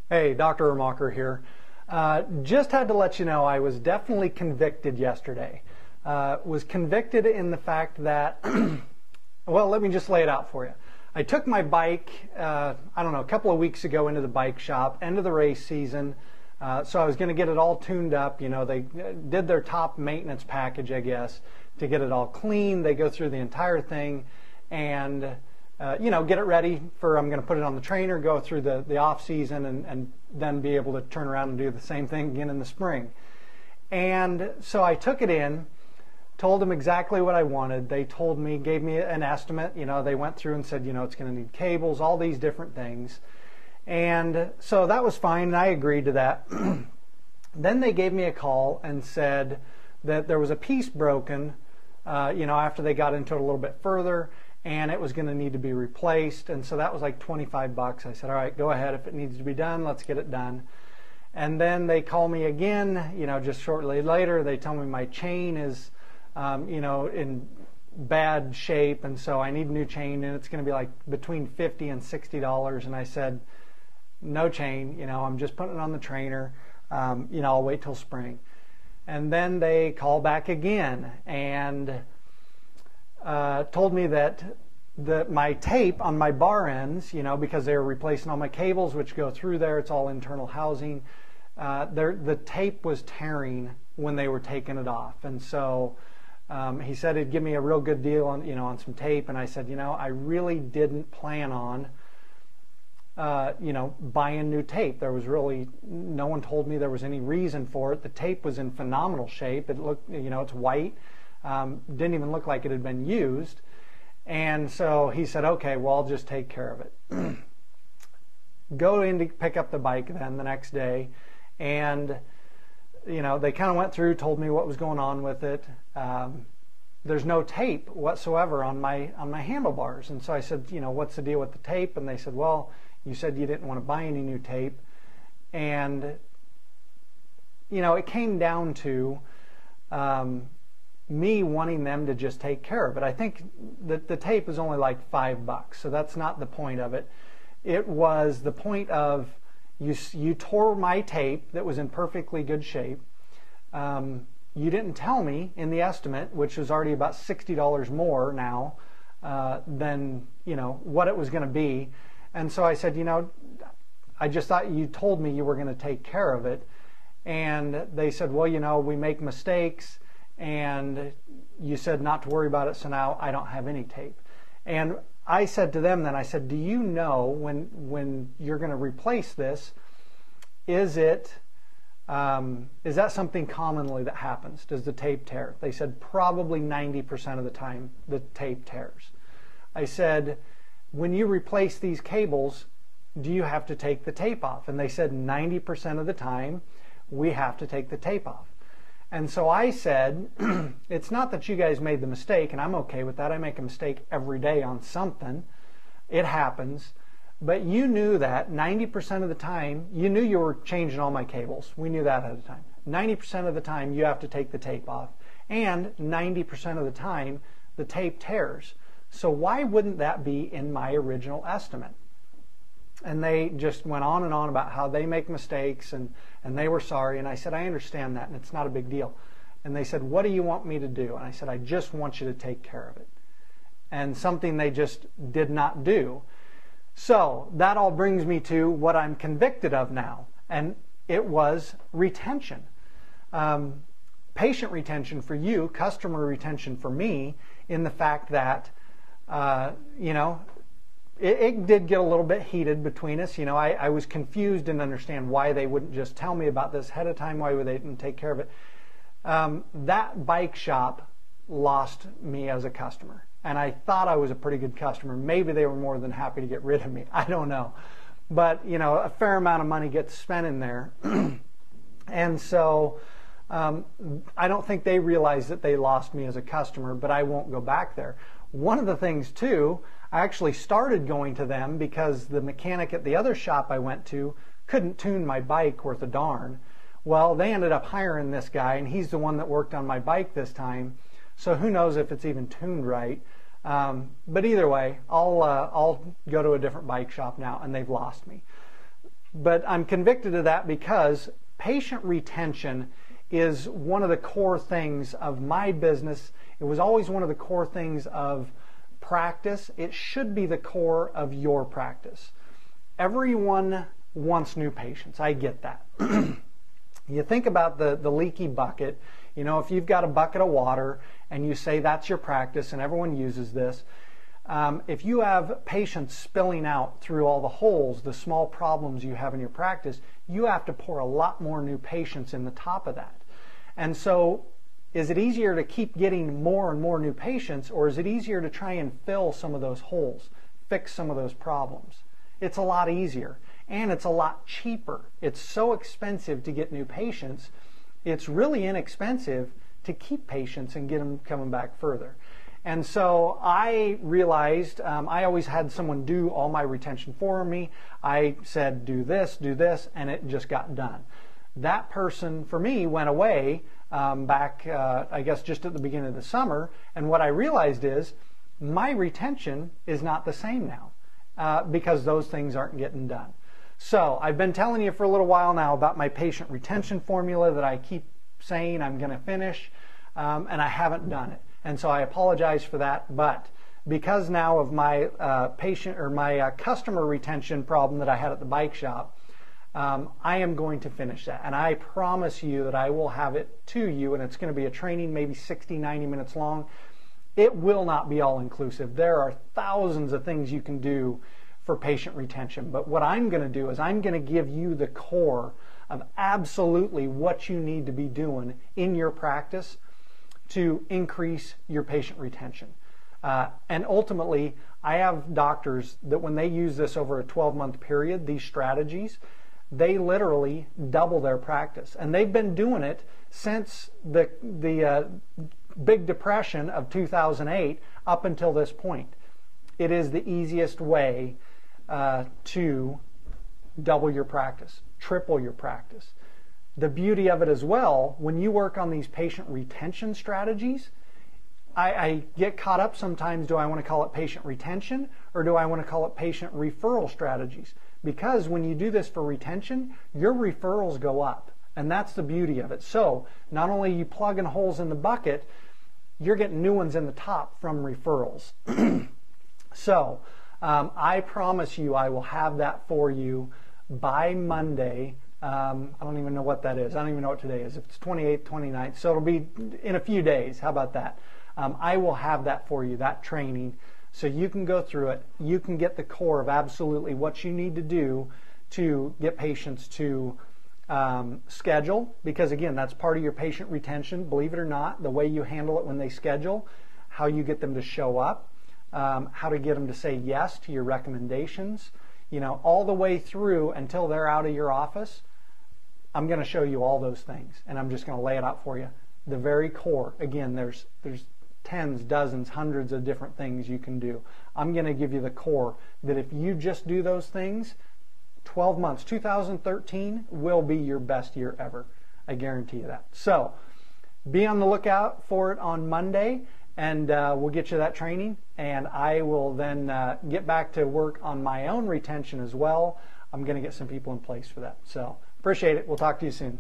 Hey, Dr. Uhrmacher here. Just had to let you know I was definitely convicted yesterday. Was convicted in the fact that, well, let me just lay it out for you. I took my bike, I don't know, a couple of weeks ago into the bike shop, end of the race season, so I was going to get it all tuned up. You know, they did their top maintenance package, I guess, to get it all clean. They go through the entire thing and you know, get it ready for, I'm going to put it on the trainer, go through the off season, and then be able to turn around and do the same thing again in the spring. And so I took it in, told them exactly what I wanted. They told me, gave me an estimate. You know, they went through and said, you know, it's going to need cables, all these different things. And so that was fine, and I agreed to that. Then they gave me a call and said that there was a piece broken, you know, after they got into it a little bit further, and it was going to need to be replaced. And so that was like 25 bucks. I said, all right, go ahead. If it needs to be done, let's get it done. And then they call me again, you know, just shortly later. They tell me my chain is, you know, in bad shape, and so I need a new chain, and it's going to be like between $50 and $60. And I said, no chain, you know, I'm just putting it on the trainer. You know, I'll wait till spring. And then they call back again and told me that my tape on my bar ends, you know, because they were replacing all my cables, which go through there, it's all internal housing, the tape was tearing when they were taking it off. And so he said he'd give me a real good deal on, you know, on some tape. And I said, you know, I really didn't plan on, you know, buying new tape. There was really, no one told me there was any reason for it. The tape was in phenomenal shape. It looked, you know, it's white. Didn't even look like it had been used. And so he said, okay, well, I'll just take care of it. Go in to pick up the bike then the next day, and you know, they kind of went through, told me what was going on with it. There's no tape whatsoever on my handlebars. And so I said, you know, what's the deal with the tape? And they said, well, you said you didn't want to buy any new tape. And you know, it came down to me wanting them to just take care of it. I think that the tape is only like $5, so that's not the point of it. It was the point of you tore my tape that was in perfectly good shape. You didn't tell me in the estimate, which was already about $60 more now than, you know, what it was going to be. And so I said, you know, I just thought you told me you were going to take care of it. And they said, well, you know, we make mistakes, and you said not to worry about it, so now I don't have any tape. And I said to them then, I said, do you know when you're going to replace this, is that something commonly that happens? Does the tape tear? They said probably 90% of the time the tape tears. I said, when you replace these cables, do you have to take the tape off? And they said 90% of the time we have to take the tape off. And so I said, it's not that you guys made the mistake, and I'm okay with that. I make a mistake every day on something. It happens. But you knew that 90% of the time, you knew you were changing all my cables. We knew that ahead of time. 90% of the time, you have to take the tape off. And 90% of the time, the tape tears. So why wouldn't that be in my original estimate? And they just went on and on about how they make mistakes, and they were sorry. And I said, I understand that, and it's not a big deal. And they said, what do you want me to do? And I said, I just want you to take care of it. And something they just did not do. So that all brings me to what I'm convicted of now. And it was retention. Patient retention for you, customer retention for me, in the fact that, you know, it did get a little bit heated between us. You know, I was confused, didn't understand why they wouldn't just tell me about this ahead of time, why they didn't take care of it. That bike shop lost me as a customer, and I thought I was a pretty good customer. Maybe they were more than happy to get rid of me. I don't know. But, you know, a fair amount of money gets spent in there. And so I don't think they realized that they lost me as a customer, but I won't go back there. One of the things, too, I actually started going to them because the mechanic at the other shop I went to couldn't tune my bike worth a darn. Well, they ended up hiring this guy, and he's the one that worked on my bike this time. So who knows if it's even tuned right. But either way, I'll go to a different bike shop now, and they've lost me. But I'm convicted of that because patient retention is one of the core things of my business. It was always one of the core things of practice. It should be the core of your practice. Everyone wants new patients. I get that. You think about the leaky bucket. You know, if you've got a bucket of water and you say that's your practice and everyone uses this, if you have patients spilling out through all the holes, the small problems you have in your practice, you have to pour a lot more new patients in the top of that. And so is it easier to keep getting more and more new patients, or is it easier to try and fill some of those holes, fix some of those problems? It's a lot easier, and it's a lot cheaper. It's so expensive to get new patients. It's really inexpensive to keep patients and get them coming back further. And so I realized I always had someone do all my retention for me. I said, do this, and it just got done. That person, for me, went away back, I guess, just at the beginning of the summer. And what I realized is my retention is not the same now because those things aren't getting done. So I've been telling you for a little while now about my patient retention formula that I keep saying I'm going to finish, and I haven't done it. And so I apologize for that, but because now of my customer retention problem that I had at the bike shop, I am going to finish that. And I promise you that I will have it to you, and it's going to be a training maybe 60, 90 minutes long. It will not be all inclusive. There are thousands of things you can do for patient retention, but what I'm going to do is I'm going to give you the core of absolutely what you need to be doing in your practice to increase your patient retention. And ultimately, I have doctors that when they use this over a 12-month period, these strategies, they literally double their practice. And they've been doing it since the Big Depression of 2008 up until this point. It is the easiest way to double your practice, triple your practice. The beauty of it as well, when you work on these patient retention strategies, I get caught up sometimes, do I want to call it patient retention or do I want to call it patient referral strategies? Because when you do this for retention, your referrals go up, and that's the beauty of it. So not only are you plugging holes in the bucket, you're getting new ones in the top from referrals. So I promise you I will have that for you by Monday. I don't even know what that is. I don't even know what today is. If it's 28th, 29th, so it'll be in a few days. How about that? I will have that for you, that training, so you can go through it. You can get the core of absolutely what you need to do to get patients to schedule, because again, that's part of your patient retention. Believe it or not, the way you handle it when they schedule, how you get them to show up, how to get them to say yes to your recommendations, you know, all the way through until they're out of your office. I'm going to show you all those things, and I'm just going to lay it out for you. The very core, again, there's tens, dozens, hundreds of different things you can do. I'm going to give you the core that if you just do those things, 12 months, 2013 will be your best year ever. I guarantee you that. So be on the lookout for it on Monday, and we'll get you that training, and I will then get back to work on my own retention as well. I'm going to get some people in place for that. So appreciate it. We'll talk to you soon.